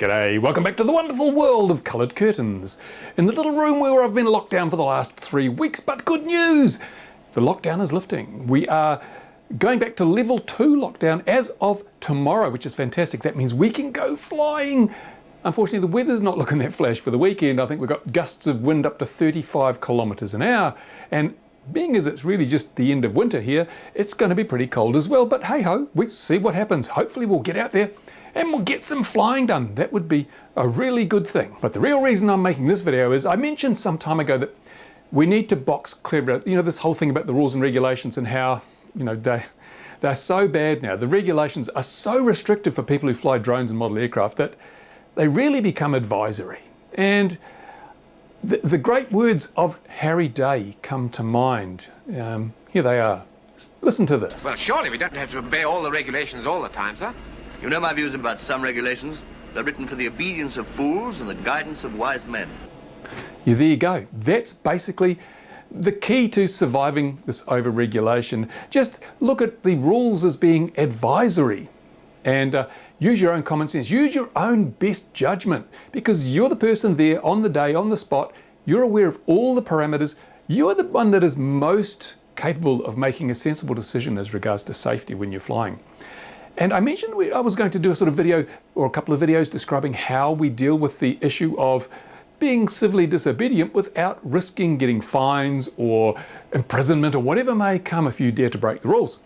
G'day, welcome back to the wonderful world of coloured curtains. In the little room where I've been locked down for the last 3 weeks, but good news! The lockdown is lifting. We are going back to level 2 lockdown as of tomorrow, which is fantastic. That means we can go flying. Unfortunately, the weather's not looking that flash for the weekend. I think we've got gusts of wind up to 35 kilometres an hour. And being as it's really just the end of winter here, it's going to be pretty cold as well. But hey ho, we'll see what happens. Hopefully we'll get out there and we'll get some flying done. That would be a really good thing. But the real reason I'm making this video is I mentioned some time ago that we need to box clever. You know, this whole thing about the rules and regulations and how, you know, they're so bad now. The regulations are so restrictive for people who fly drones and model aircraft that they really become advisory. And the great words of Harry Day come to mind. Here they are. Listen to this. Well, surely we don't have to obey all the regulations all the time, sir. You know my views about some regulations. They're written for the obedience of fools and the guidance of wise men. Yeah, there you go. That's basically the key to surviving this over-regulation. Just look at the rules as being advisory and use your own common sense. Use your own best judgment because you're the person there on the day, on the spot. You're aware of all the parameters. You're the one that is most capable of making a sensible decision as regards to safety when you're flying. And I mentioned I was going to do a sort of video or a couple of videos describing how we deal with the issue of being civilly disobedient without risking getting fines or imprisonment or whatever may come if you dare to break the rules.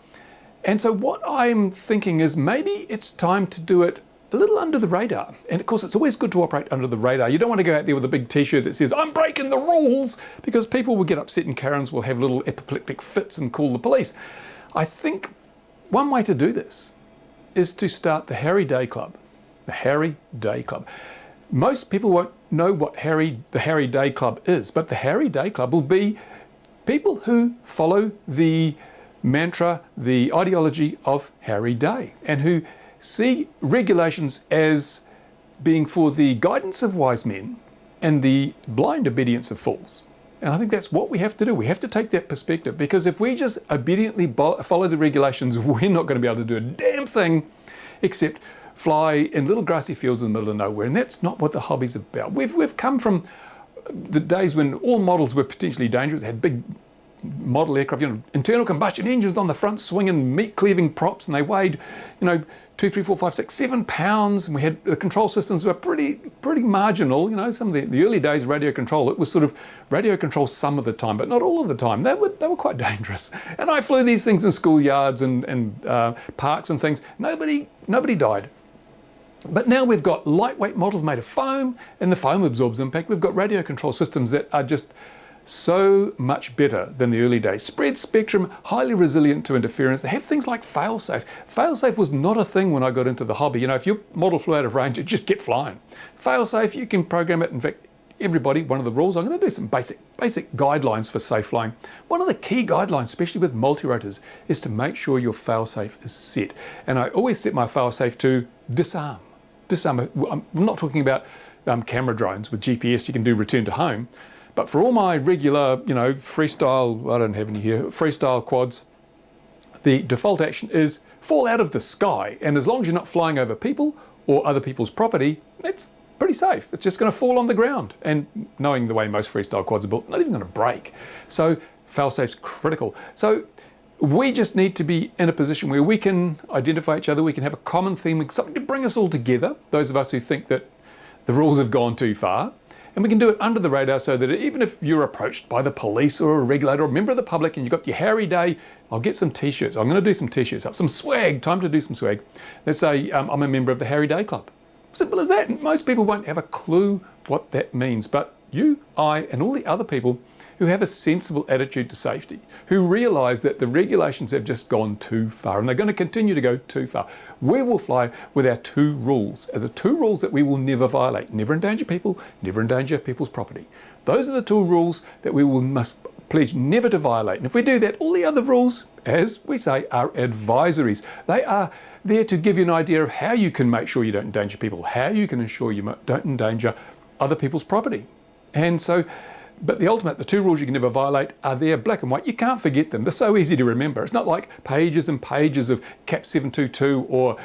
And so what I'm thinking is maybe it's time to do it a little under the radar. And of course, it's always good to operate under the radar. You don't want to go out there with a big t-shirt that says, "I'm breaking the rules," because people will get upset and Karens will have little apoplectic fits and call the police. I think one way to do this is to start the Harry Day Club. The Harry Day Club. Most people won't know what the Harry Day Club is, but the Harry Day Club will be people who follow the mantra, the ideology of Harry Day, and who see regulations as being for the guidance of wise men and the blind obedience of fools. And I think that's what we have to do. We have to take that perspective, because if we just obediently follow the regulations, we're not going to be able to do a damn thing except fly in little grassy fields in the middle of nowhere. And that's not what the hobby's about. We've come from the days when all models were potentially dangerous. They had big model aircraft, you know, internal combustion engines on the front swinging meat cleaving props, and they weighed, you know, 2, 3, 4, 5, 6, 7 pounds, and we had the control systems were pretty marginal. You know, some of the early days radio control, it was sort of radio control some of the time, but not all of the time. They were quite dangerous. And I flew these things in schoolyards and parks and things. Nobody died. But now we've got lightweight models made of foam, and the foam absorbs impact. We've got radio control systems that are just so much better than the early days. Spread spectrum, highly resilient to interference. They have things like fail-safe. Fail-safe was not a thing when I got into the hobby. You know, if your model flew out of range, it just kept flying. Fail-safe, you can program it. In fact, everybody, one of the rules, I'm going to do some basic guidelines for safe flying. One of the key guidelines, especially with multi-rotors, is to make sure your fail-safe is set. And I always set my fail-safe to disarm. Disarm. I'm not talking about camera drones with GPS, you can do return to home. But for all my regular, you know, freestyle, I don't have any here, freestyle quads, the default action is fall out of the sky. And as long as you're not flying over people or other people's property, it's pretty safe. It's just going to fall on the ground. And knowing the way most freestyle quads are built, not even going to break. So fail-safe's critical. So we just need to be in a position where we can identify each other, we can have a common theme, something to bring us all together, those of us who think that the rules have gone too far. And we can do it under the radar so that even if you're approached by the police or a regulator or a member of the public and you've got your Harry Day, I'll get some t-shirts. I'm going to do some t-shirts up, some swag, time to do some swag. Let's say I'm a member of the Harry Day Club. Simple as that. Most people won't have a clue what that means, but you, I, and all the other people who have a sensible attitude to safety, who realise that the regulations have just gone too far and they're going to continue to go too far. We will fly with our 2 rules, the 2 rules that we will never violate. Never endanger people, never endanger people's property. Those are the 2 rules that we must pledge never to violate. And if we do that, all the other rules, as we say, are advisories. They are there to give you an idea of how you can make sure you don't endanger people, how you can ensure you don't endanger other people's property. And so But the two rules you can never violate are there, black and white. You can't forget them. They're so easy to remember. It's not like pages and pages of Cap 722 or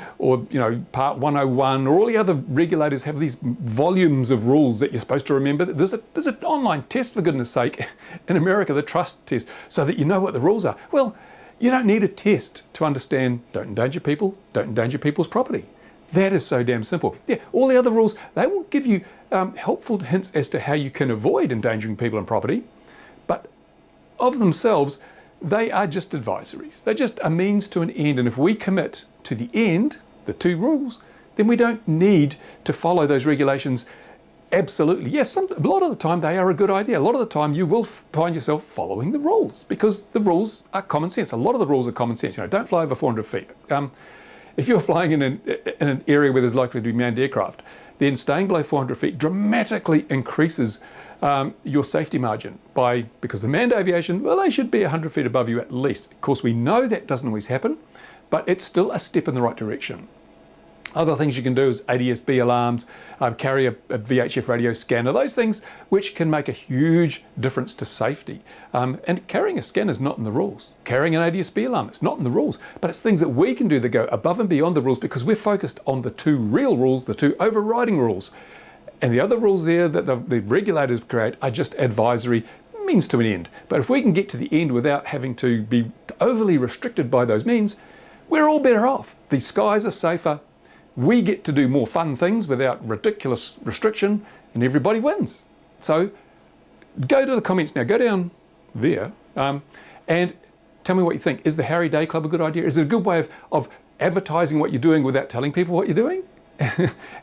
Part 101 or all the other regulators have these volumes of rules that you're supposed to remember. There's an online test, for goodness sake, in America, the trust test, so that you know what the rules are. Well, you don't need a test to understand don't endanger people, don't endanger people's property. That is so damn simple. Yeah, all the other rules, they will give you helpful hints as to how you can avoid endangering people and property, but of themselves, they are just advisories. They're just a means to an end, and if we commit to the end, the two rules, then we don't need to follow those regulations absolutely. Yes, a lot of the time they are a good idea. A lot of the time you will find yourself following the rules because the rules are common sense. A lot of the rules are common sense. Don't fly over 400 feet. If you're flying in an area where there's likely to be manned aircraft, then staying below 400 feet dramatically increases your safety margin because the manned aviation, well, they should be 100 feet above you at least. Of course, we know that doesn't always happen, but it's still a step in the right direction. Other things you can do is ADS-B alarms, carry a VHF radio scanner, those things which can make a huge difference to safety. And carrying a scanner is not in the rules. Carrying an ADS-B alarm, it's not in the rules. But it's things that we can do that go above and beyond the rules because we're focused on the two real rules, the two overriding rules. And the other rules there that the regulators create are just advisory, means to an end. But if we can get to the end without having to be overly restricted by those means, we're all better off. The skies are safer. We get to do more fun things without ridiculous restriction, and everybody wins. So go to the comments now, go down there, and tell me what you think. Is the Harry Day Club a good idea? Is it a good way of advertising what you're doing without telling people what you're doing?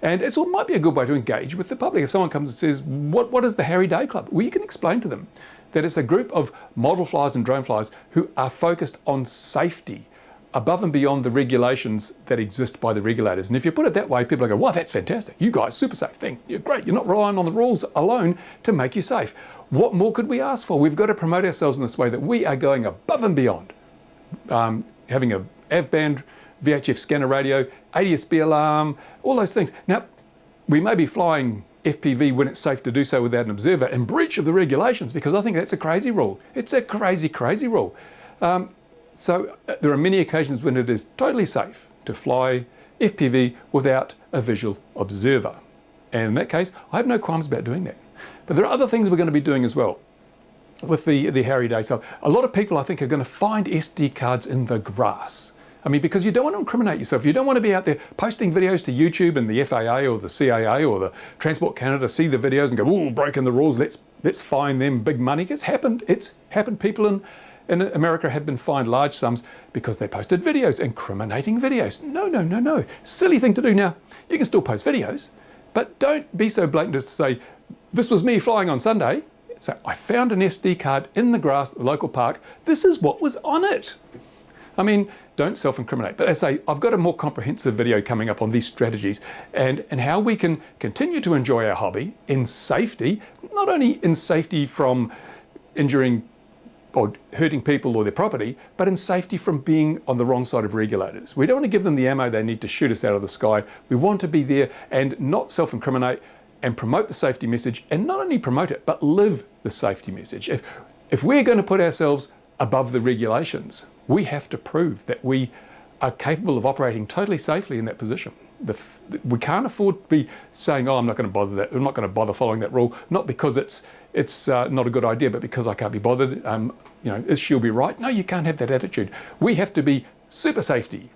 And it might be a good way to engage with the public. If someone comes and says, what is the Harry Day Club? Well, you can explain to them that it's a group of model flyers and drone flyers who are focused on safety above and beyond the regulations that exist by the regulators. And if you put it that way, people go, wow, that's fantastic. You guys, super safe thing. You're great. You're not relying on the rules alone to make you safe. What more could we ask for? We've got to promote ourselves in this way that we are going above and beyond. Having a AV-band, VHF scanner radio, ADS-B alarm, all those things. Now, we may be flying FPV when it's safe to do so without an observer in breach of the regulations, because I think that's a crazy rule. It's a crazy, crazy rule. So there are many occasions when it is totally safe to fly FPV without a visual observer. And in that case, I have no qualms about doing that. But there are other things we're going to be doing as well with the Harry Day. So a lot of people, I think, are going to find SD cards in the grass. I mean, because you don't want to incriminate yourself. You don't want to be out there posting videos to YouTube and the FAA or the CAA or the Transport Canada see the videos and go, ooh, breaking the rules, let's fine them big money. It's happened. People in America have been fined large sums because they posted videos, incriminating videos. No. Silly thing to do. Now, you can still post videos, but don't be so blatant as to say, this was me flying on Sunday. So I found an SD card in the grass at the local park. This is what was on it. I mean, don't self-incriminate. But as I say, I've got a more comprehensive video coming up on these strategies and how we can continue to enjoy our hobby in safety, not only in safety from injuring or hurting people or their property, but in safety from being on the wrong side of regulators. We don't want to give them the ammo they need to shoot us out of the sky. We want to be there and not self-incriminate and promote the safety message, and not only promote it, but live the safety message. If we're going to put ourselves above the regulations, we have to prove that we are capable of operating totally safely in that position. We can't afford to be saying, oh, I'm not going to bother that. I'm not going to bother following that rule, not because it's not a good idea, but because I can't be bothered. She'll be right. No, you can't have that attitude. We have to be super safety,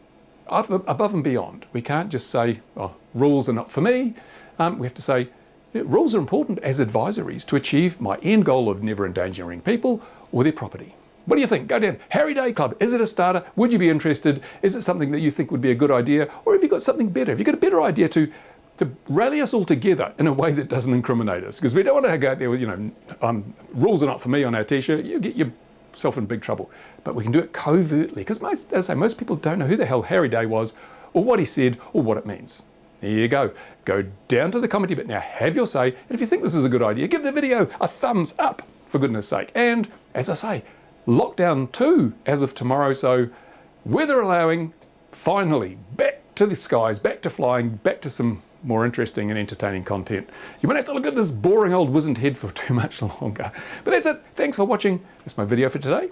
above and beyond. We can't just say, oh, rules are not for me. We have to say, rules are important as advisories to achieve my end goal of never endangering people or their property. What do you think? Go down. Harry Day Club. Is it a starter? Would you be interested? Is it something that you think would be a good idea? Or have you got something better? Have you got a better idea to rally us all together in a way that doesn't incriminate us? Because we don't want to go out there with, rules are not for me on our t-shirt. You get yourself in big trouble. But we can do it covertly. Because most people don't know who the hell Harry Day was, or what he said, or what it means. There you go. Go down to the commentary bit now, have your say. And if you think this is a good idea, give the video a thumbs up, for goodness sake. And as I say, lockdown 2 as of tomorrow, so weather allowing, finally back to the skies, back to flying, back to some more interesting and entertaining content. You won't have to look at this boring old wizened head for too much longer. But that's it. Thanks for watching. That's my video for today.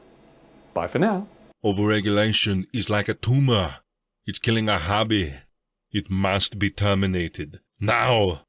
Bye for now. Overregulation is like a tumor. It's killing our hobby. It must be terminated. Now!